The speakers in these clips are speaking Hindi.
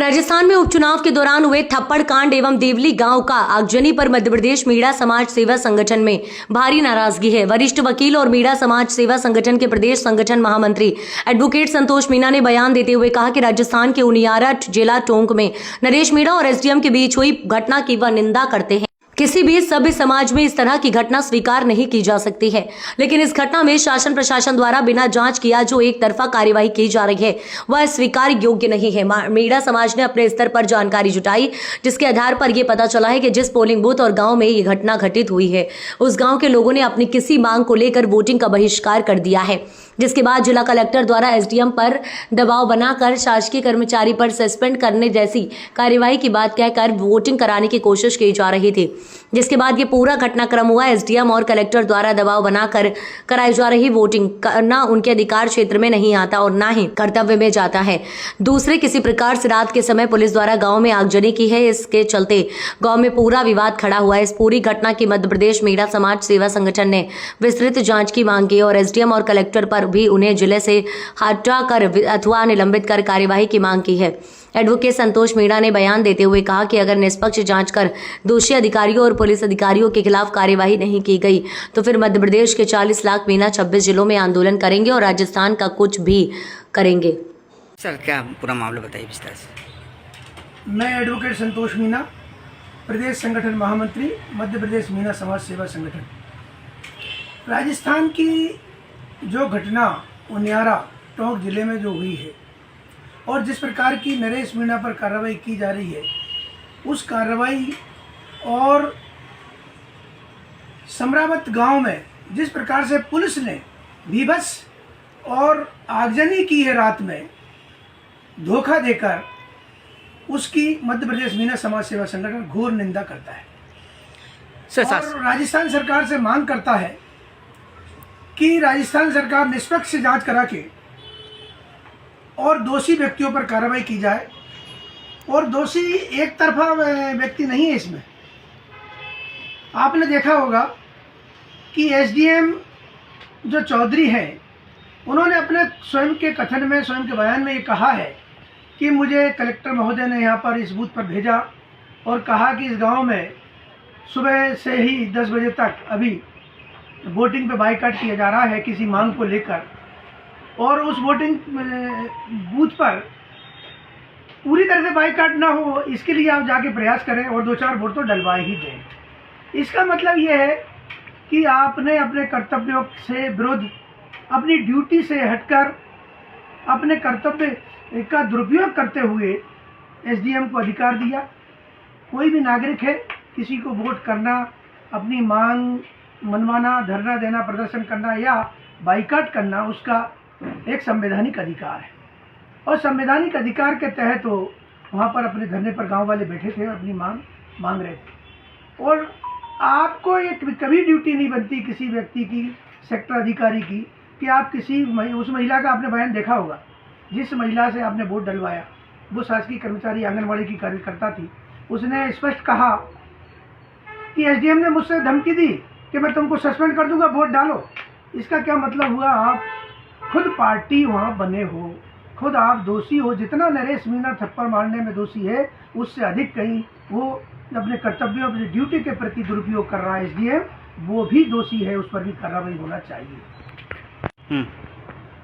राजस्थान में उपचुनाव के दौरान हुए थप्पड़ कांड एवं देवली गांव का आगजनी पर मध्य प्रदेश मीणा समाज सेवा संगठन में भारी नाराजगी है। वरिष्ठ वकील और मीणा समाज सेवा संगठन के प्रदेश संगठन महामंत्री एडवोकेट संतोष मीणा ने बयान देते हुए कहा कि राजस्थान के उनियारा जिला टोंक में नरेश मीणा और एसडीएम के बीच हुई घटना की वह निंदा करते हैं। किसी भी सभ्य समाज में इस तरह की घटना स्वीकार नहीं की जा सकती है, लेकिन इस घटना में शासन प्रशासन द्वारा बिना जांच किया जो एक तरफा कार्यवाही की जा रही है वह स्वीकार योग्य नहीं है। मीणा समाज ने अपने स्तर पर जानकारी जुटाई, जिसके आधार पर यह पता चला है कि जिस पोलिंग बूथ और गांव में ये घटना घटित हुई है उस गांव के लोगों ने अपनी किसी मांग को लेकर वोटिंग का बहिष्कार कर दिया है, जिसके बाद जिला कलेक्टर द्वारा एसडीएम पर दबाव बनाकर शासकीय कर्मचारी पर सस्पेंड करने जैसी कार्यवाही की बात कहकर वोटिंग कराने की कोशिश की जा रही थी, जिसके बाद ये पूरा घटनाक्रम हुआ। एसडीएम और कलेक्टर द्वारा दबाव बनाकर कराई जा रही वोटिंग करना उनके अधिकार क्षेत्र में नहीं आता और ना ही कर्तव्य में जाता है। दूसरे किसी प्रकार से रात के समय पुलिस द्वारा गांव में आगजनी की है, इसके चलते गांव में पूरा विवाद खड़ा हुआ है। इस पूरी घटना की मध्य प्रदेश मीणा समाज सेवा संगठन ने विस्तृत जांच की मांग की और एसडीएम और कलेक्टर पर भी उन्हें जिले से हटाकर अथवा निलंबित कर कार्यवाही की मांग की है। एडवोकेट संतोष मीणा ने बयान देते हुए कहा कि अगर निष्पक्ष जांच कर दोषी अधिकारियों और पुलिस अधिकारियों के खिलाफ कार्यवाही नहीं की गई तो फिर मध्य प्रदेश के 40 लाख मीणा 26 जिलों में आंदोलन करेंगे और राजस्थान का कुछ भी करेंगे। सर, क्या पूरा मामला बताइए विस्तार से। मैं एडवोकेट संतोष मीणा, प्रदेश संगठन महामंत्री, मध्य प्रदेश मीणा समाज सेवा संगठन। राजस्थान की जो घटना उनियारा टोंक जिले में जो हुई है और जिस प्रकार की नरेश मीणा पर कार्रवाई की जा रही है, उस कार्रवाई और समरावत गांव में जिस प्रकार से पुलिस ने बीभत्स और आगजनी की है रात में धोखा देकर, उसकी मध्य प्रदेश मीणा समाज सेवा संगठन घोर निंदा करता है और राजस्थान सरकार से मांग करता है कि राजस्थान सरकार निष्पक्ष जांच करा के और दोषी व्यक्तियों पर कार्रवाई की जाए। और दोषी एक तरफा व्यक्ति नहीं है इसमें। आपने देखा होगा कि एसडीएम जो चौधरी हैं, उन्होंने अपने स्वयं के कथन में, स्वयं के बयान में ये कहा है कि मुझे कलेक्टर महोदय ने यहाँ पर इस बूथ पर भेजा और कहा कि इस गांव में सुबह से ही 10 बजे तक अभी वोटिंग पे बाइकाट किया जा रहा है किसी मांग को लेकर, और उस वोटिंग बूथ पर पूरी तरह से बाइकाट ना हो इसके लिए आप जाके प्रयास करें और 2-4 वोट तो डलवा ही दें। इसका मतलब ये है कि आपने अपने कर्तव्यों से विरुद्ध, अपनी ड्यूटी से हटकर अपने कर्तव्य का दुरुपयोग करते हुए एसडीएम को अधिकार दिया। कोई भी नागरिक है, किसी को वोट करना, अपनी मांग मनवाना, धरना देना, प्रदर्शन करना या बाइकाट करना उसका एक संवैधानिक अधिकार है और संवैधानिक अधिकार के तहत वो वहाँ पर अपने धरने पर गांव वाले बैठे थे, अपनी मांग रहे थे। और आपको ये कभी ड्यूटी नहीं बनती किसी व्यक्ति की, सेक्टर अधिकारी की, कि आप किसी उस महिला का आपने बयान देखा होगा जिस महिला से आपने वोट डलवाया, वो शासकीय कर्मचारी आंगनबाड़ी की कार्यकर्ता थी। उसने स्पष्ट कहा कि एसडीएम ने मुझसे धमकी दी कि मैं तुमको सस्पेंड कर दूंगा, वोट डालो। इसका क्या मतलब हुआ? आप खुद पार्टी वहाँ बने हो, खुद आप दोषी हो। जितना नरेश मीणा थप्पड़ मारने में दोषी है, उससे अधिक कहीं वो अपने कर्तव्यों, अपनी ड्यूटी के प्रति दुरुपयोग कर रहा है एसडीएम, वो भी दोषी है, उस पर भी कार्रवाई होना चाहिए।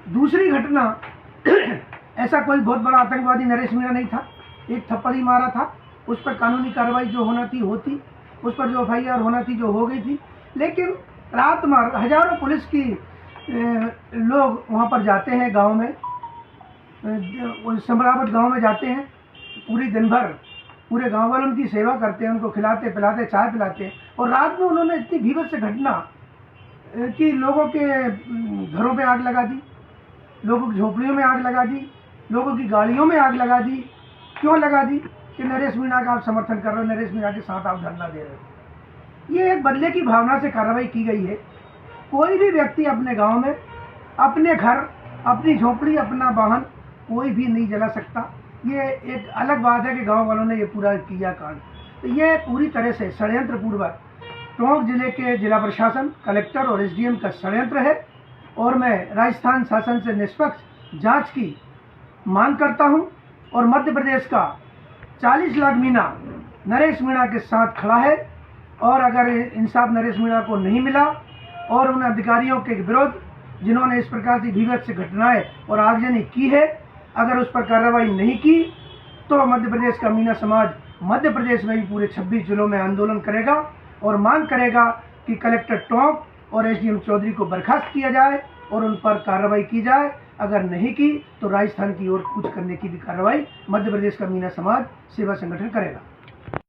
दूसरी घटना, ऐसा कोई बहुत बड़ा आतंकवादी नरेश मीणा नहीं था, एक थप्पड़ ही मारा था। उस पर कानूनी कार्रवाई जो होना थी होती, उस पर जो FIR होना थी जो हो गई थी। लेकिन रात में हजारों पुलिस की लोग वहाँ पर जाते हैं, गांव में, समरावत गांव में जाते हैं, पूरी दिन भर पूरे गांव वाले उनकी सेवा करते हैं, उनको खिलाते पिलाते, चाय पिलाते हैं। और रात में उन्होंने इतनी भीभत्स घटना कि लोगों के घरों पे आग लगा दी, लोगों की झोपड़ियों में आग लगा दी, लोगों की गाड़ियों में आग लगा दी। क्यों लगा दी? कि नरेश मीणा का आप समर्थन कर रहे हो, नरेश मीणा के साथ आप धरना दे रहे हो। ये एक बदले की भावना से कार्रवाई की गई है। कोई भी व्यक्ति अपने गांव में, अपने घर, अपनी झोपड़ी, अपना वाहन कोई भी नहीं जला सकता। ये एक अलग बात है कि गांव वालों ने ये पूरा किया कांड। तो ये पूरी तरह से षड्यंत्र पूर्वक टोंक जिले के जिला प्रशासन, कलेक्टर और एसडीएम का षड्यंत्र है और मैं राजस्थान शासन से निष्पक्ष जांच की मांग करता हूं और मध्य प्रदेश का 40 लाख मीणा नरेश मीणा के साथ खड़ा है और अगर इंसाफ नरेश मीणा को नहीं मिला और उन अधिकारियों के विरुद्ध जिन्होंने इस प्रकार की भीभत्स घटनाएं और आगजनी की है, अगर उस पर कार्रवाई नहीं की तो मध्य प्रदेश का मीणा समाज मध्य प्रदेश में भी पूरे 26 जिलों में आंदोलन करेगा और मांग करेगा कि कलेक्टर टोंक और एसडीएम चौधरी को बर्खास्त किया जाए और उन पर कार्रवाई की जाए। अगर नहीं की तो राजस्थान की ओर कूच करने की भी कार्रवाई मध्य प्रदेश का मीणा समाज सेवा संगठन करेगा।